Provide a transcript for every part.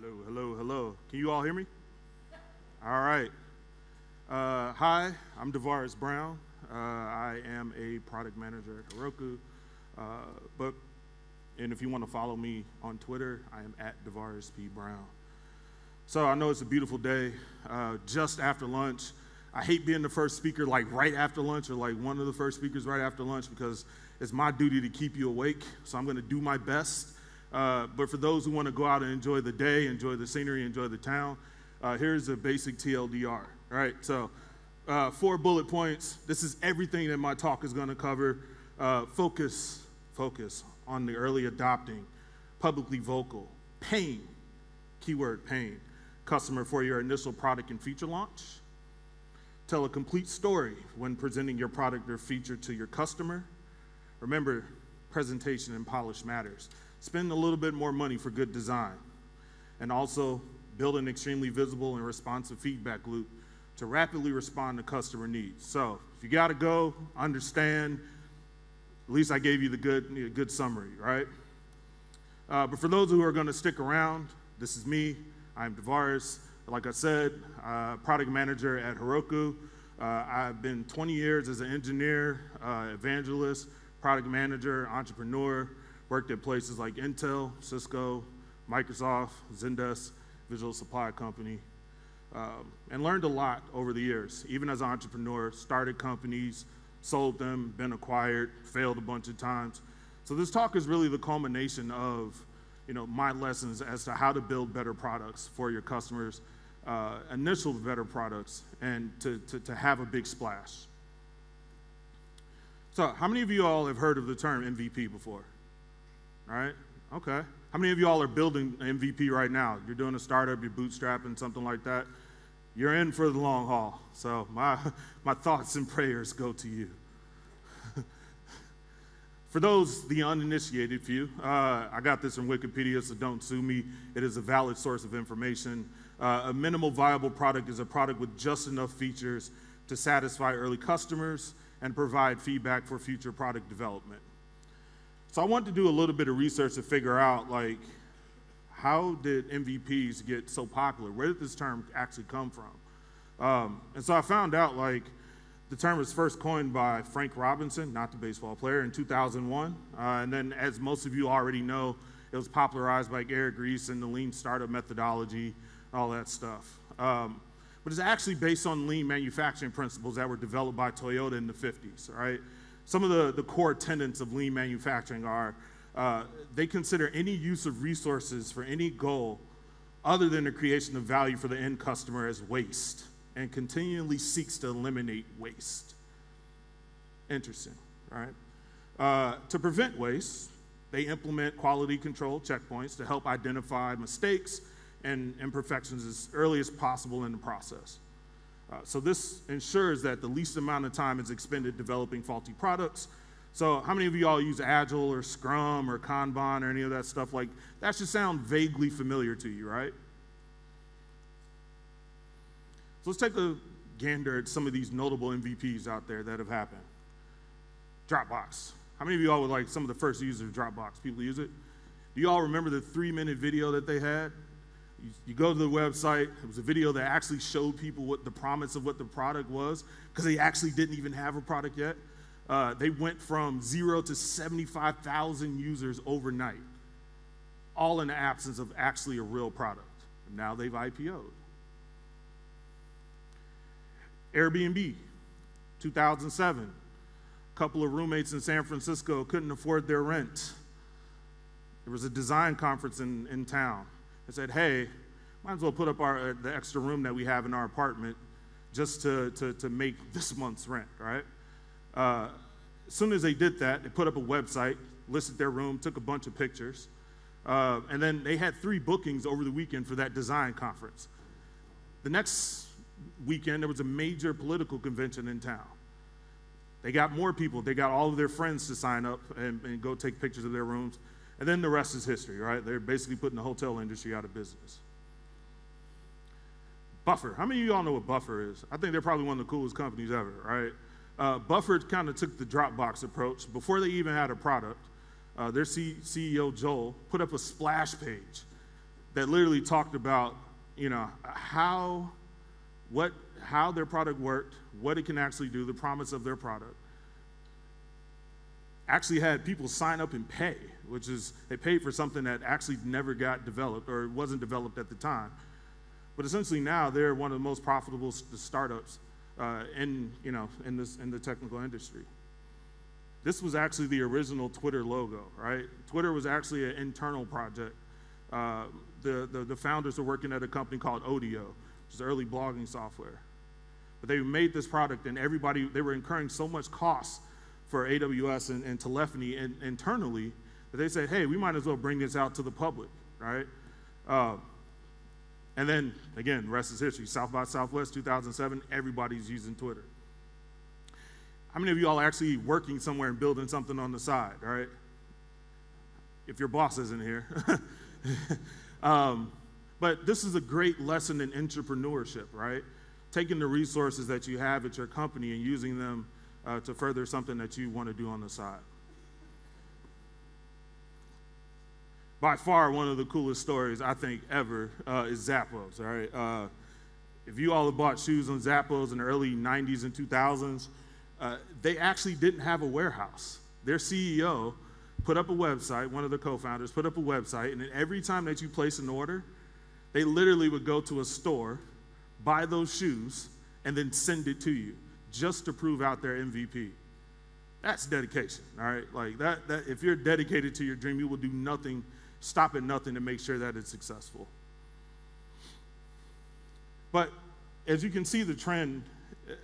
Hello, hello, hello. Can you all hear me? All right. Hi, I'm DeVaris Brown. I am a product manager at Heroku. And if you want to follow me on Twitter, I am at DeVaris P. Brown. So I know it's a beautiful day, just after lunch. I hate being the first speaker like right after lunch or like one of the first speakers right after lunch because it's my duty to keep you awake, so I'm going to do my best. But for those who want to go out and enjoy the day, enjoy the scenery, enjoy the town, here's a basic TLDR, right? So 4 bullet points. This is everything that my talk is going to cover. Focus on the early adopting, publicly vocal, pain, keyword pain, customer for your initial product and feature launch. Tell a complete story when presenting your product or feature to your customer. Remember, presentation and polish matters. Spend a little bit more money for good design. And also, build an extremely visible and responsive feedback loop to rapidly respond to customer needs. So, if you gotta go, understand, at least I gave you the good summary, right? But for those who are gonna stick around, this is me, I'm DeVaris. Like I said, product manager at Heroku. I've been 20 years as an engineer, evangelist, product manager, entrepreneur, worked at places like Intel, Cisco, Microsoft, Zendesk, Visual Supply Company, and learned a lot over the years. Even as an entrepreneur, started companies, sold them, been acquired, failed a bunch of times. So this talk is really the culmination of my lessons as to how to build better products for your customers, initial better products, and to have a big splash. So how many of you all have heard of the term MVP before? All right, okay. How many of you all are building an MVP right now? You're doing a startup, you're bootstrapping, something like that. You're in for the long haul. So my thoughts and prayers go to you. For those, the uninitiated few, I got this from Wikipedia, so don't sue me. It is a valid source of information. A minimal viable product is a product with just enough features to satisfy early customers and provide feedback for future product development. So I wanted to do a little bit of research to figure out, like, how did MVPs get so popular? Where did this term actually come from? And so I found out, like, the term was first coined by Frank Robinson, not the baseball player, in 2001. And then, as most of you already know, it was popularized by Eric Ries and the lean startup methodology, all that stuff. But it's actually based on lean manufacturing principles that were developed by Toyota in the 50s, right? Some of the core tenets of lean manufacturing are they consider any use of resources for any goal other than the creation of value for the end customer as waste, and continually seeks to eliminate waste. Interesting, right? To prevent waste, they implement quality control checkpoints to help identify mistakes and imperfections as early as possible in the process. So this ensures that the least amount of time is expended developing faulty products. So how many of you all use Agile or Scrum or Kanban or any of that stuff? Like, that should sound vaguely familiar to you, right? So let's take a gander at some of these notable MVPs out there that have happened. Dropbox. How many of you all were like some of the first users of Dropbox? People use it? Do you all remember the 3-minute video that they had? You go to the website, it was a video that actually showed people what the promise of what the product was, because they actually didn't even have a product yet. They went from 0 to 75,000 users overnight, all in the absence of actually a real product. And now they've IPO'd. Airbnb, 2007. A couple of roommates in San Francisco couldn't afford their rent. There was a design conference in town. They said, hey, might as well put up the extra room that we have in our apartment just to make this month's rent, right? As soon as they did that, they put up a website, listed their room, took a bunch of pictures, and then they had 3 bookings over the weekend for that design conference. The next weekend, there was a major political convention in town. They got more people. They got all of their friends to sign up and go take pictures of their rooms. And then the rest is history, right? They're basically putting the hotel industry out of business. Buffer. How many of you all know what Buffer is? I think they're probably one of the coolest companies ever, right? Buffer kind of took the Dropbox approach. Before they even had a product, their CEO, Joel, put up a splash page that literally talked about, how their product worked, what it can actually do, the promise of their product. Actually had people sign up and pay, which is, they paid for something that actually never got developed or wasn't developed at the time. But essentially now they're one of the most profitable startups in the technical industry. This was actually the original Twitter logo, right? Twitter was actually an internal project. The founders were working at a company called Odeo, which is early blogging software. But they made this product, and they were incurring so much cost for AWS and telephony internally that they said, hey, we might as well bring this out to the public, right? And then, again, the rest is history. South by Southwest 2007, everybody's using Twitter. How many of you all are actually working somewhere and building something on the side, right? If your boss isn't here. But this is a great lesson in entrepreneurship, right? Taking the resources that you have at your company and using them to further something that you want to do on the side. By far, one of the coolest stories, I think, ever is Zappos, all right? If you all have bought shoes on Zappos in the early 90s and 2000s, they actually didn't have a warehouse. Their CEO put up a website, one of the co-founders put up a website, and then every time that you place an order, they literally would go to a store, buy those shoes, and then send it to you just to prove out their MVP. That's dedication, all right? Like that if you're dedicated to your dream, you will do nothing, stop at nothing to make sure that it's successful. But as you can see the trend,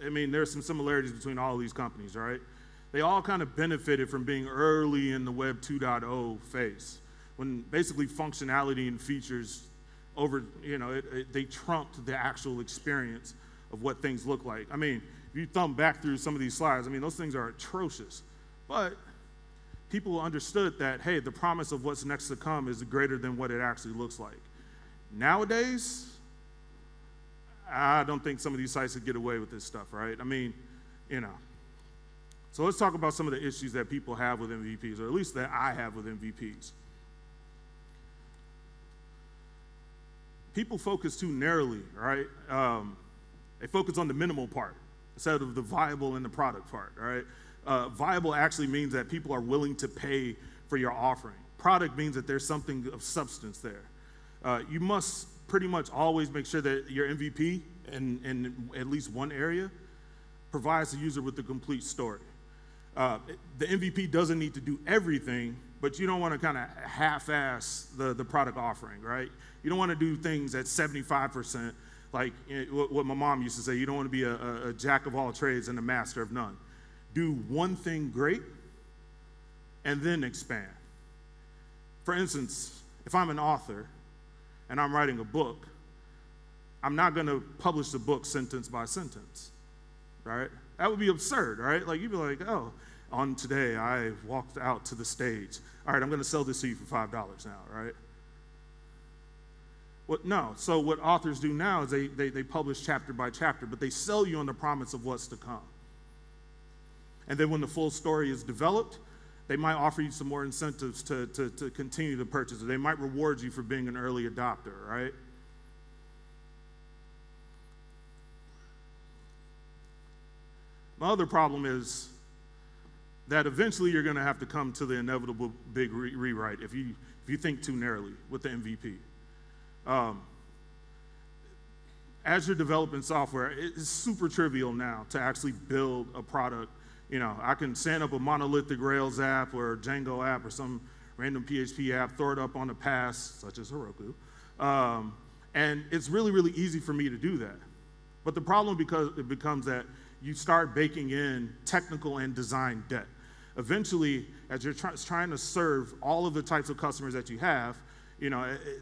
I mean, there's some similarities between all of these companies, right? They all kind of benefited from being early in the Web 2.0 phase, when basically functionality and features they trumped the actual experience of what things look like. I mean, if you thumb back through some of these slides, I mean, those things are atrocious. But people understood that, hey, the promise of what's next to come is greater than what it actually looks like. Nowadays, I don't think some of these sites would get away with this stuff, right? I mean, So let's talk about some of the issues that people have with MVPs, or at least that I have with MVPs. People focus too narrowly, right? They focus on the minimal part instead of the viable and the product part, right? Viable actually means that people are willing to pay for your offering. Product means that there's something of substance there. You must pretty much always make sure that your MVP, in at least one area, provides the user with the complete story. The MVP doesn't need to do everything, but you don't want to kind of half-ass the product offering, right? You don't want to do things at 75%, like what my mom used to say, you don't want to be a jack of all trades and a master of none. Do one thing great, and then expand. For instance, if I'm an author and I'm writing a book, I'm not going to publish the book sentence by sentence, right? That would be absurd, right? Like, you'd be like, oh, on today, I walked out to the stage. All right, I'm going to sell this to you for $5 now, right? No, so what authors do now is they publish chapter by chapter, but they sell you on the promise of what's to come. And then when the full story is developed, they might offer you some more incentives to continue to purchase it. They might reward you for being an early adopter, right? My other problem is that eventually you're going to have to come to the inevitable big rewrite if you think too narrowly with the MVP. As you're developing software, it's super trivial now to actually build a product. I can stand up a monolithic Rails app or a Django app or some random PHP app, throw it up on a PaaS, such as Heroku, and it's really, really easy for me to do that. But the problem becomes that you start baking in technical and design debt. Eventually, as you're trying to serve all of the types of customers that you have,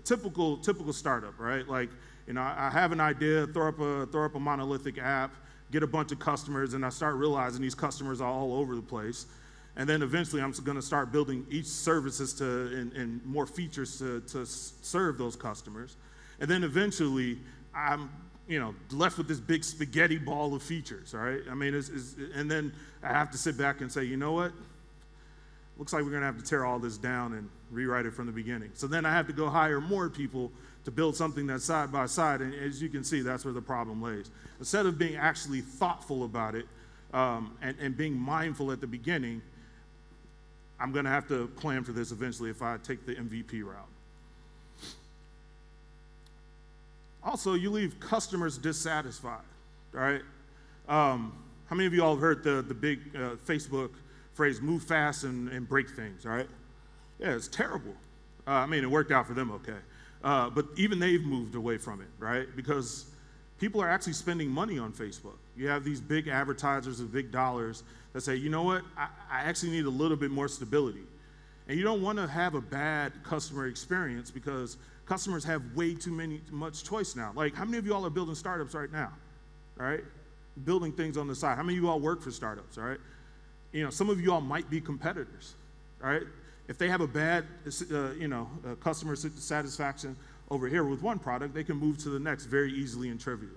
typical startup, right? Like, I have an idea, throw up a monolithic app, get a bunch of customers, and I start realizing these customers are all over the place. And then eventually I'm going to start building each services and more features to serve those customers. And then eventually I'm left with this big spaghetti ball of features, right? I mean, and then I have to sit back and say, you know what? Looks like we're going to have to tear all this down and rewrite it from the beginning. So then I have to go hire more people to build something that's side by side, and as you can see, that's where the problem lays. Instead of being actually thoughtful about it and being mindful at the beginning, I'm going to have to plan for this eventually if I take the MVP route. Also, you leave customers dissatisfied, right? How many of you all have heard the big Facebook phrase, move fast and break things, right? Yeah, it's terrible. I mean, it worked out for them okay. But even they've moved away from it, right? Because people are actually spending money on Facebook. You have these big advertisers with big dollars that say, you know what, I actually need a little bit more stability. And you don't want to have a bad customer experience because customers have way too much choice now. Like, how many of you all are building startups right now, right? Building things on the side. How many of you all work for startups, right? You know, some of you all might be competitors, right? If they have a bad, customer satisfaction over here with one product, they can move to the next very easily and trivially.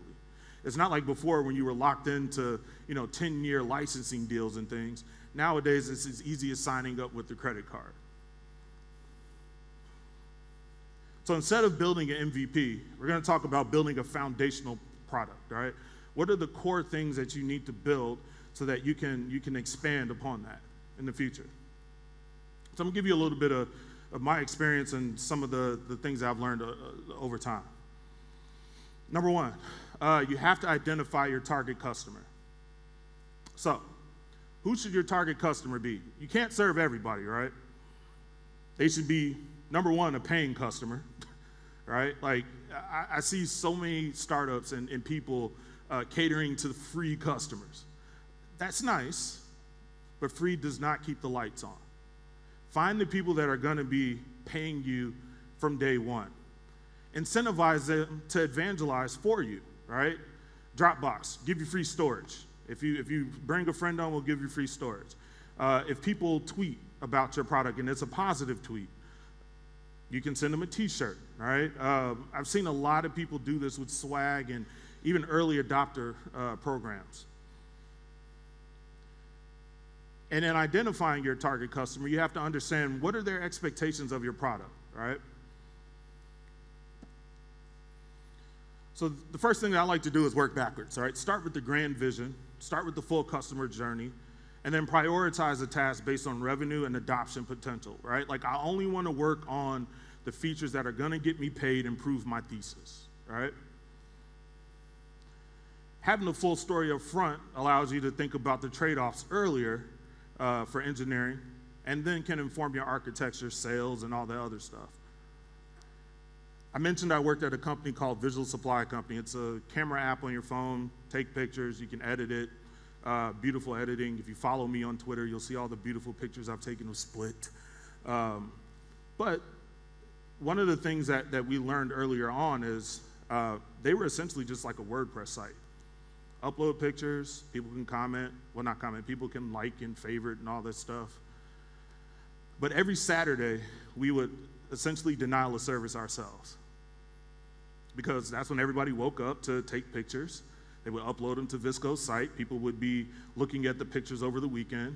It's not like before when you were locked into, 10-year licensing deals and things. Nowadays, it's as easy as signing up with the credit card. So instead of building an MVP, we're going to talk about building a foundational product, right? What are the core things that you need to build so that you can expand upon that in the future? So I'm going to give you a little bit of my experience and some of the things I've learned over time. Number one, you have to identify your target customer. So, who should your target customer be? You can't serve everybody, right? They should be, number one, a paying customer, right? Like, I see so many startups and people catering to free customers. That's nice, but free does not keep the lights on. Find the people that are going to be paying you from day one. Incentivize them to evangelize for you, right? Dropbox, give you free storage. If you bring a friend on, we'll give you free storage. If people tweet about your product and it's a positive tweet, you can send them a t-shirt, right? I've seen a lot of people do this with swag and even early adopter programs. And in identifying your target customer, you have to understand what are their expectations of your product, right? So the first thing that I like to do is work backwards, all right? Start with the grand vision, start with the full customer journey, and then prioritize a task based on revenue and adoption potential, right? Like, I only want to work on the features that are going to get me paid and prove my thesis, right? Having the full story up front allows you to think about the trade-offs earlier for engineering, and then can inform your architecture, sales, and all the other stuff. I mentioned I worked at a company called Visual Supply Company. It's a camera app on your phone, take pictures, you can edit it, beautiful editing. If you follow me on Twitter, you'll see all the beautiful pictures I've taken of Split. But one of the things that we learned earlier on is they were essentially just like a WordPress site. Upload pictures, people can comment, well, not comment, people can like and favorite and all this stuff. But every Saturday, we would essentially denial of service ourselves, because that's when everybody woke up to take pictures. They would upload them to Visco's site. People would be looking at the pictures over the weekend.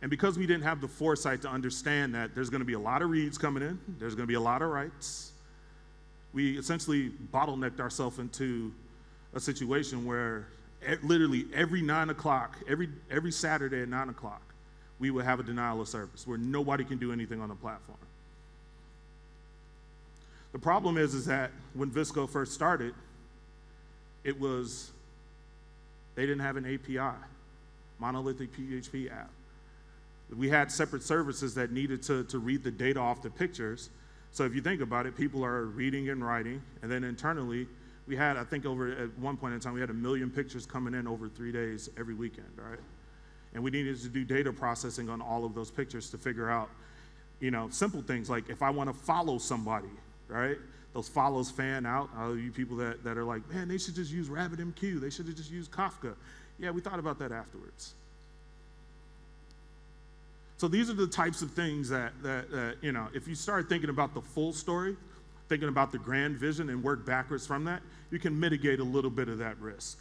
And because we didn't have the foresight to understand that there's going to be a lot of reads coming in, there's going to be a lot of writes, we essentially bottlenecked ourselves into a situation where literally every 9 o'clock, every Saturday at 9 o'clock, we would have a denial of service where nobody can do anything on the platform. The problem is that when Visco first started, they didn't have an API, monolithic PHP app. We had separate services that needed to read the data off the pictures. So if you think about it, people are reading and writing, and then internally, we had, I think at one point in time, we had 1 million pictures coming in over 3 days every weekend, right? And we needed to do data processing on all of those pictures to figure out, simple things like if I want to follow somebody, right? Those follows fan out. All you people that are like, man, they should just use RabbitMQ. They should have just used Kafka. Yeah, we thought about that afterwards. So these are the types of things that if you start thinking about the full story, thinking about the grand vision and work backwards from that, you can mitigate a little bit of that risk.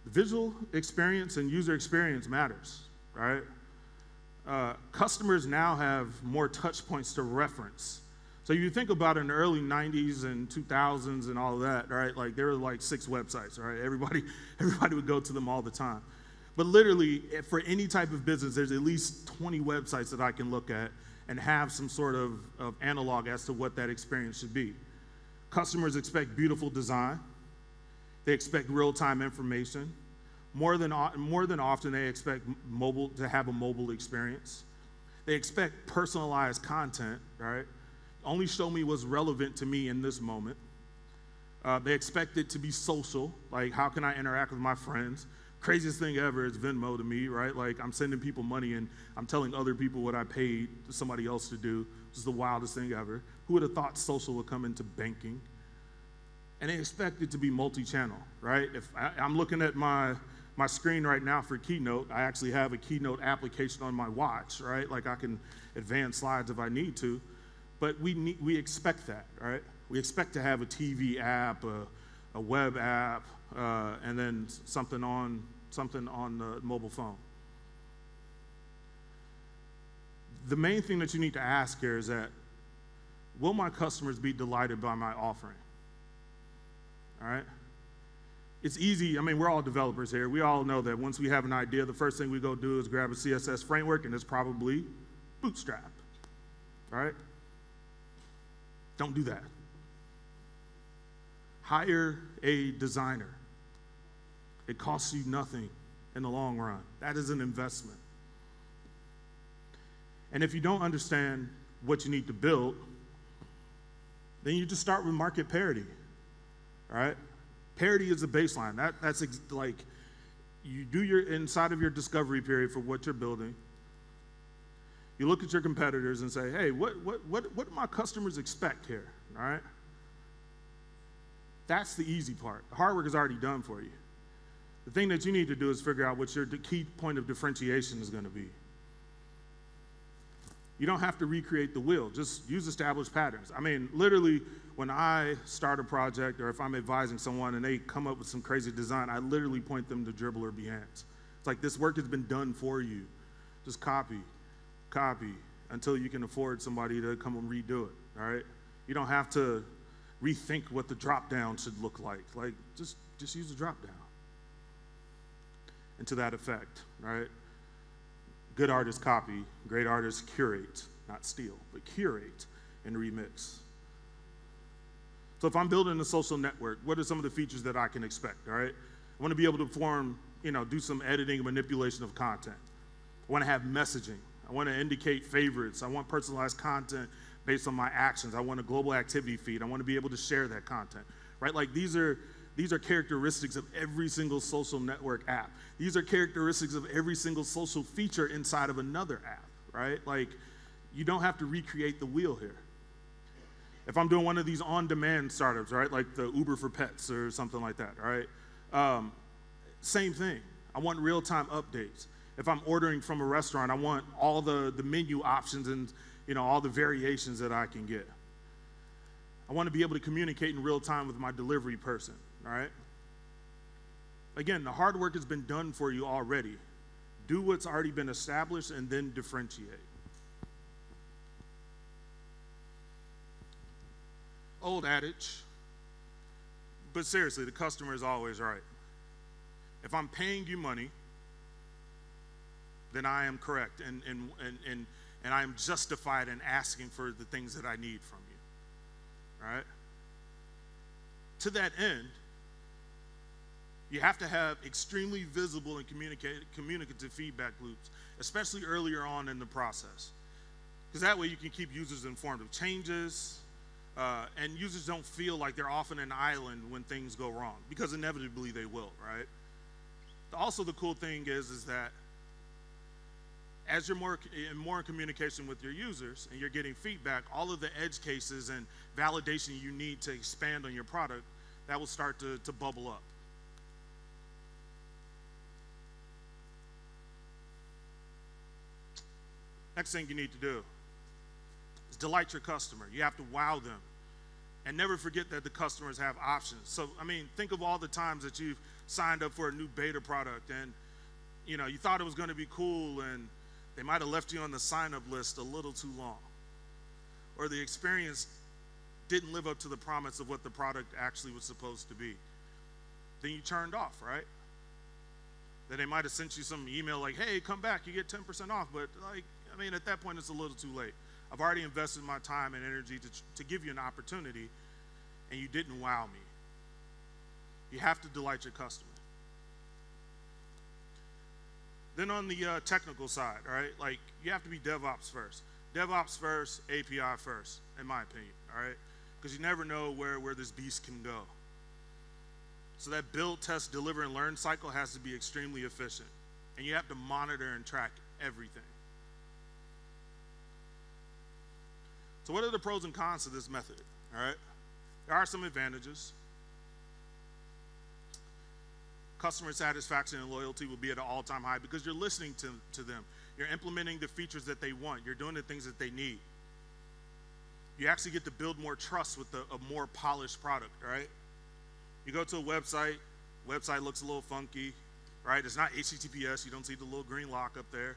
The visual experience and user experience matters, right? customers now have more touch points to reference. So you think about it in the early 90s and 2000s and all of that, right? Like there were like 6 websites, right? Everybody would go to them all the time. But literally, for any type of business, there's at least 20 websites that I can look at and have some sort of analog as to what that experience should be. Customers expect beautiful design. They expect real-time information. More than often, they expect to have a mobile experience. They expect personalized content, right? Only show me what's relevant to me in this moment. They expect it to be social, like how can I interact with my friends? Craziest thing ever is Venmo to me, right? Like I'm sending people money and I'm telling other people what I paid somebody else to do. This is the wildest thing ever. Who would have thought social would come into banking? And they expect it to be multi-channel, right? If I'm looking at my screen right now for Keynote, I actually have a Keynote application on my watch, right? Like I can advance slides if I need to, but we expect that, right? We expect to have a TV app, a web app, and then something on the mobile phone. The main thing that you need to ask here is that, will my customers be delighted by my offering? All right? It's easy. I mean, we're all developers here. We all know that once we have an idea, the first thing we go do is grab a CSS framework, and it's probably Bootstrap. All right? Don't do that. Hire a designer. It costs you nothing in the long run. That is an investment. And if you don't understand what you need to build, then you just start with market parity. All right? Parity is the baseline. That's like you do your inside of your discovery period for what you're building. You look at your competitors and say, hey, what do my customers expect here? All right? That's the easy part. The hard work is already done for you. The thing that you need to do is figure out what your key point of differentiation is going to be. You don't have to recreate the wheel. Just use established patterns. I mean, literally, when I start a project or if I'm advising someone and they come up with some crazy design, I literally point them to Dribble or Behance. It's like, this work has been done for you. Just copy until you can afford somebody to come and redo it, all right? You don't have to rethink what the drop-down should look like. Like, just use the drop-down. And to that effect, right? Good artists copy, great artists curate, not steal, but curate and remix. So if I'm building a social network, what are some of the features that I can expect, all right? I want to be able to do some editing and manipulation of content. I want to have messaging. I want to indicate favorites. I want personalized content based on my actions. I want a global activity feed. I want to be able to share that content, right? Like these are characteristics of every single social network app. These are characteristics of every single social feature inside of another app, right? Like you don't have to recreate the wheel here. If I'm doing one of these on-demand startups, right, like the Uber for Pets or something like that, right? Same thing. I want real-time updates. If I'm ordering from a restaurant, I want all the menu options and all the variations that I can get. I want to be able to communicate in real time with my delivery person, all right? Again, the hard work has been done for you already. Do what's already been established and then differentiate. Old adage, but seriously, the customer is always right. If I'm paying you money, then I am correct and I am justified in asking for the things that I need from you, right? To that end, you have to have extremely visible and communicative feedback loops, especially earlier on in the process. Because that way you can keep users informed of changes, and users don't feel like they're off on an island when things go wrong, because inevitably they will, right? Also, the cool thing is that as you're more in communication with your users and you're getting feedback, all of the edge cases and validation you need to expand on your product, that will start to bubble up. Next thing you need to do is delight your customer. You have to wow them. And never forget that the customers have options. So, I mean, think of all the times that you've signed up for a new beta product and, you thought it was going to be cool and They might have left you on the sign-up list a little too long. Or the experience didn't live up to the promise of what the product actually was supposed to be. Then you turned off, right? Then they might have sent you some email like, hey, come back, you get 10% off. But like, I mean, at that point, it's a little too late. I've already invested my time and energy to give you an opportunity, and you didn't wow me. You have to delight your customer. Then on the technical side, right? Like, you have to be DevOps first. DevOps first, API first, in my opinion, all right? Because you never know where this beast can go. So that build, test, deliver, and learn cycle has to be extremely efficient. And you have to monitor and track everything. So what are the pros and cons to this method, all right? There are some advantages. Customer satisfaction and loyalty will be at an all-time high because you're listening to them. You're implementing the features that they want. You're doing the things that they need. You actually get to build more trust with a more polished product, right? You go to a website looks a little funky, right? It's not HTTPS. You don't see the little green lock up there.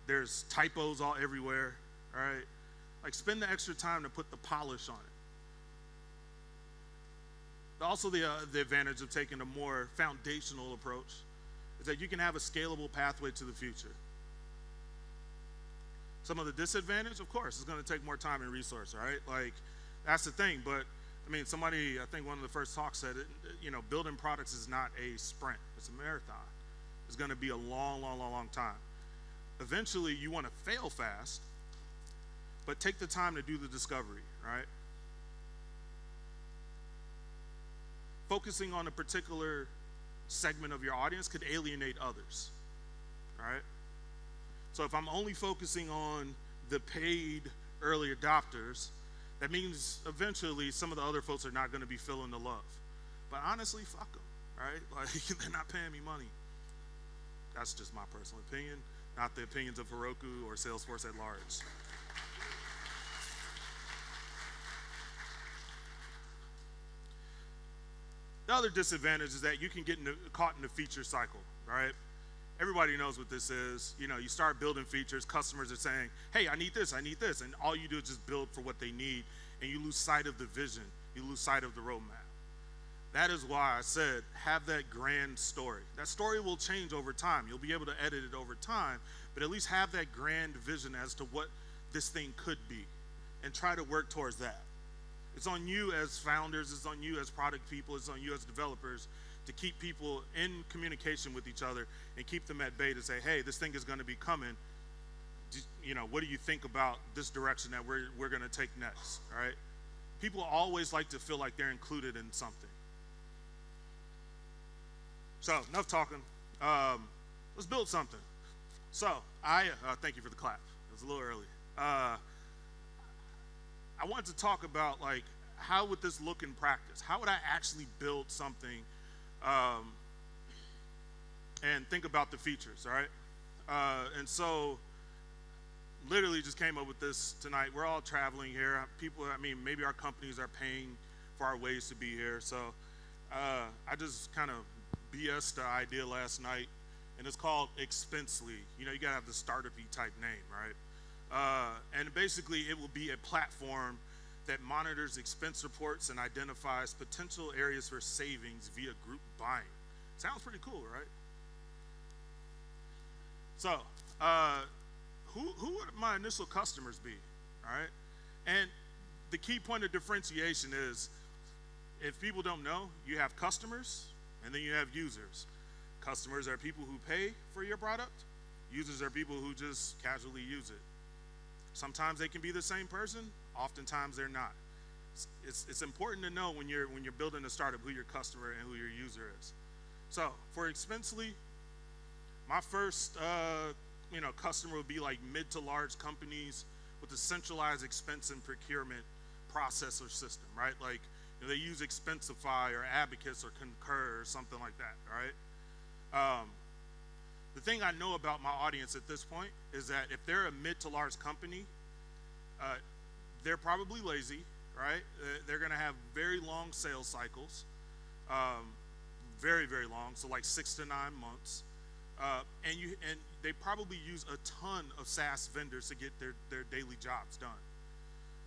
There's typos all everywhere, right? Like, spend the extra time to put the polish on it. Also, the advantage of taking a more foundational approach is that you can have a scalable pathway to the future. Some of the disadvantage, of course, is going to take more time and resource, right? Like, that's the thing. But, I mean, somebody, I think one of the first talks said it, you know, building products is not a sprint. It's a marathon. It's going to be a long, long, long, long time. Eventually, you want to fail fast, but take the time to do the discovery, right? Focusing on a particular segment of your audience could alienate others, right? So if I'm only focusing on the paid early adopters, that means eventually some of the other folks are not going to be feeling the love. But honestly, fuck them, right? Like, they're not paying me money. That's just my personal opinion, not the opinions of Heroku or Salesforce at large. The other disadvantage is that you can get caught in the feature cycle, right? Everybody knows what this is. You know, you start building features, customers are saying, hey, I need this, and all you do is just build for what they need, and you lose sight of the vision, you lose sight of the roadmap. That is why I said, have that grand story. That story will change over time. You'll be able to edit it over time, but at least have that grand vision as to what this thing could be, and try to work towards that. It's on you as founders, it's on you as product people, it's on you as developers to keep people in communication with each other and keep them at bay to say, hey, this thing is going to be coming. You know, what do you think about this direction that we're going to take next, all right? People always like to feel like they're included in something. So, enough talking. Let's build something. So, thank you for the clap. It was a little early. I wanted to talk about, like, how would this look in practice? How would I actually build something and think about the features, all right? And so, literally just came up with this tonight. We're all traveling here. People, I mean, maybe our companies are paying for our ways to be here. So, I just kind of BS'd the idea last night, and it's called Expensely. You know, you gotta have the startup-y type name, right? And basically, it will be a platform that monitors expense reports and identifies potential areas for savings via group buying. Sounds pretty cool, right? So, who would my initial customers be, all right? And the key point of differentiation is, if people don't know, you have customers, and then you have users. Customers are people who pay for your product. Users are people who just casually use it. Sometimes they can be the same person, oftentimes they're not. It's important to know when you're building a startup who your customer and who your user is. So for Expensely, my first customer would be like mid to large companies with a centralized expense and procurement process or system, right? Like, you know, they use Expensify or Abacus or Concur or something like that, right? The thing I know about my audience at this point is that if they're a mid to large company, they're probably lazy, right? They're gonna have very long sales cycles, very, very long, so like 6 to 9 months. And they probably use a ton of SaaS vendors to get their daily jobs done.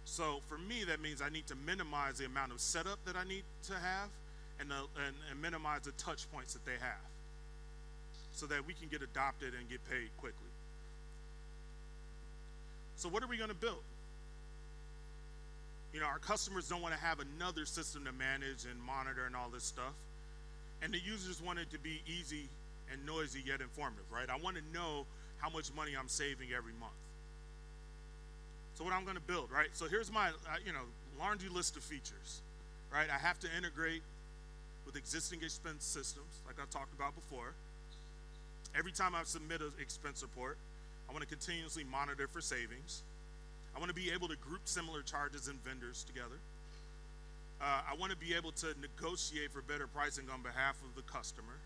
So for me, that means I need to minimize the amount of setup that I need to have and minimize the touch points that they have so that we can get adopted and get paid quickly. So what are we going to build? You know, our customers don't want to have another system to manage and monitor and all this stuff. And the users want it to be easy and noisy yet informative, right? I want to know how much money I'm saving every month. So what I'm going to build, right? So here's my, laundry list of features, right? I have to integrate with existing expense systems, like I talked about before. Every time I submit an expense report, I want to continuously monitor for savings. I want to be able to group similar charges and vendors together. I want to be able to negotiate for better pricing on behalf of the customer.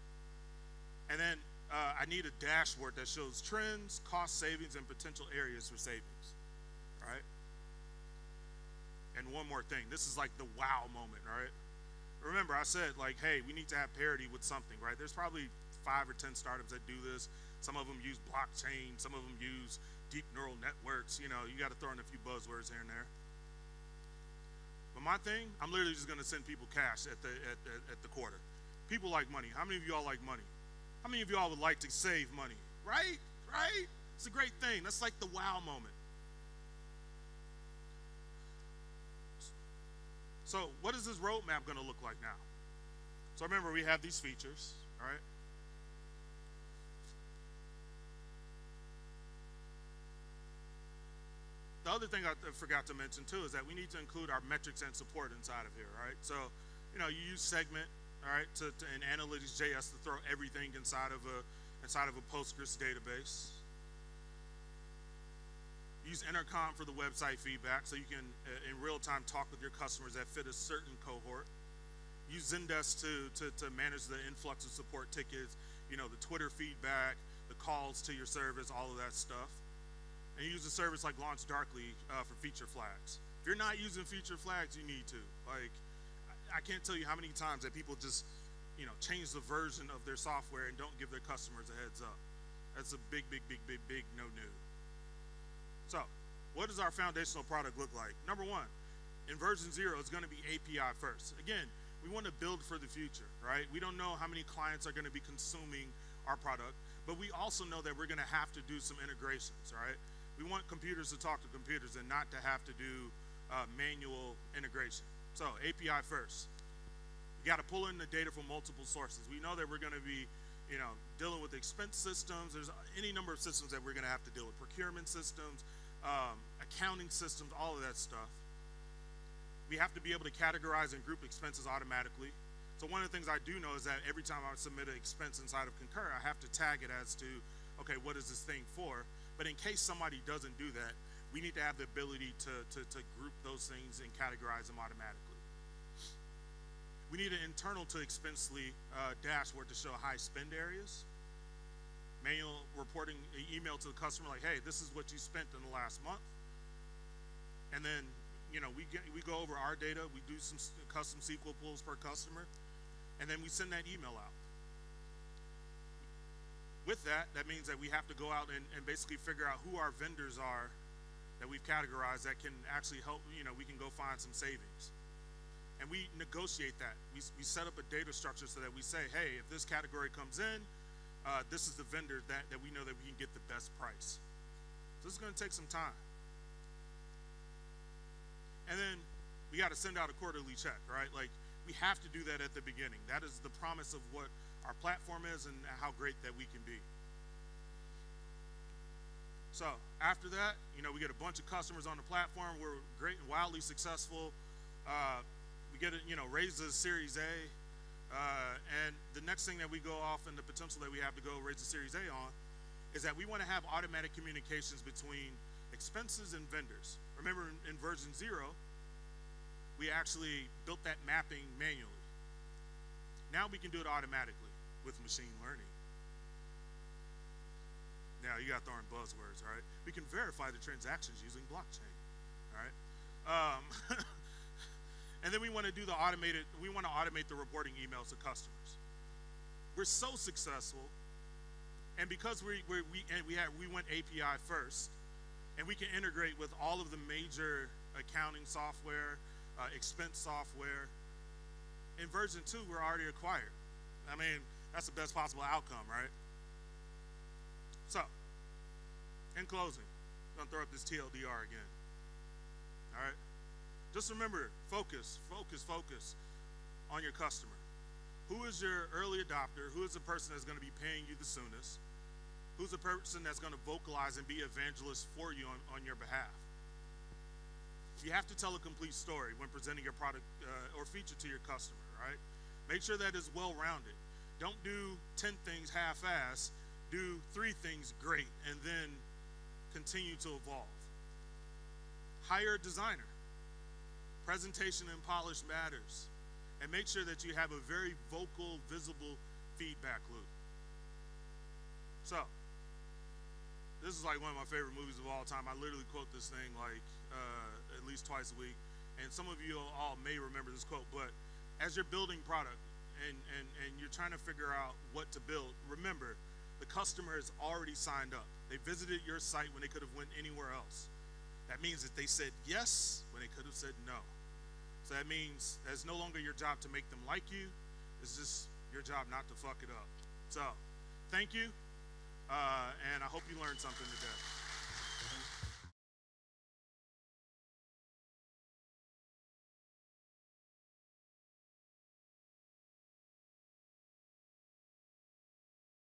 And then I need a dashboard that shows trends, cost savings, and potential areas for savings, right? And one more thing, this is like the wow moment, right? Remember, I said, like, hey, we need to have parity with something, right? There's probably 5 or 10 startups that do this. Some of them use blockchain, some of them use deep neural networks. You know, you got to throw in a few buzzwords here and there. But my thing, I'm literally just going to send people cash at the quarter. People like money. How many of y'all like money? How many of y'all would like to save money? Right? Right? It's a great thing. That's like the wow moment. So what is this roadmap going to look like now? So remember, we have these features, all right? The other thing I forgot to mention too is that we need to include our metrics and support inside of here, right? So, you use Segment, all right, in Analytics.js to throw everything inside of a Postgres database. Use Intercom for the website feedback so you can, in real time, talk with your customers that fit a certain cohort. Use Zendesk to manage the influx of support tickets, the Twitter feedback, the calls to your service, all of that stuff. And use a service like Launch Darkly for feature flags. If you're not using feature flags, you need to. Like, I can't tell you how many times that people just, change the version of their software and don't give their customers a heads up. That's a big no-no. So, what does our foundational product look like? Number one, in version 0, it's going to be API first. Again, we want to build for the future, right? We don't know how many clients are going to be consuming our product, but we also know that we're going to have to do some integrations, right? We want computers to talk to computers and not to have to do manual integration. So API first. You got to pull in the data from multiple sources. We know that we're going to be, dealing with expense systems. There's any number of systems that we're going to have to deal with. Procurement systems, accounting systems, all of that stuff. We have to be able to categorize and group expenses automatically. So one of the things I do know is that every time I submit an expense inside of Concur, I have to tag it as to, okay, what is this thing for? But in case somebody doesn't do that, we need to have the ability to group those things and categorize them automatically. We need an internal to Expensely dashboard to show high spend areas. Manual reporting, email to the customer like, hey, this is what you spent in the last month. And then, we go over our data, we do some custom SQL pulls per customer, and then we send that email out. With that means that we have to go out and basically figure out who our vendors are that we've categorized that can actually help, we can go find some savings. And we negotiate that. We set up a data structure so that we say, hey, if this category comes in, this is the vendor that we know that we can get the best price. So this is going to take some time. And then we got to send out a quarterly check, right? Like, we have to do that at the beginning. That is the promise of what our platform is and how great that we can be. So after that, we get a bunch of customers on the platform. We're great and wildly successful. We get raise the Series A. And the next thing that we go off and the potential that we have to go raise the Series A on is that we want to have automatic communications between expenses and vendors. Remember in version 0, we actually built that mapping manually. Now we can do it automatically with machine learning. Now you got throwing buzzwords, all right? We can verify the transactions using blockchain, all right? And then we want to do we want to automate the reporting emails to customers. We're so successful And because we went API first, and we can integrate with all of the major accounting software, expense software. In version 2, we're already acquired. I mean, that's the best possible outcome, right? So, in closing, I'm gonna throw up this TLDR again. All right? Just remember, focus on your customer. Who is your early adopter? Who is the person that's gonna be paying you the soonest? Who's the person that's gonna vocalize and be evangelist for you on your behalf? You have to tell a complete story when presenting your product or feature to your customer, right? Make sure that it's well-rounded. Don't do 10 things half-assed. Do 3 things great, and then continue to evolve. Hire a designer. Presentation and polish matters. And make sure that you have a very vocal, visible feedback loop. So, this is like one of my favorite movies of all time. I literally quote this thing like at least twice a week. And some of you all may remember this quote, but as you're building product and you're trying to figure out what to build, remember, the customer has already signed up. They visited your site when they could have went anywhere else. That means that they said yes when they could have said no. So that means that it's no longer your job to make them like you. It's just your job not to fuck it up. So, thank you, and I hope you learned something today.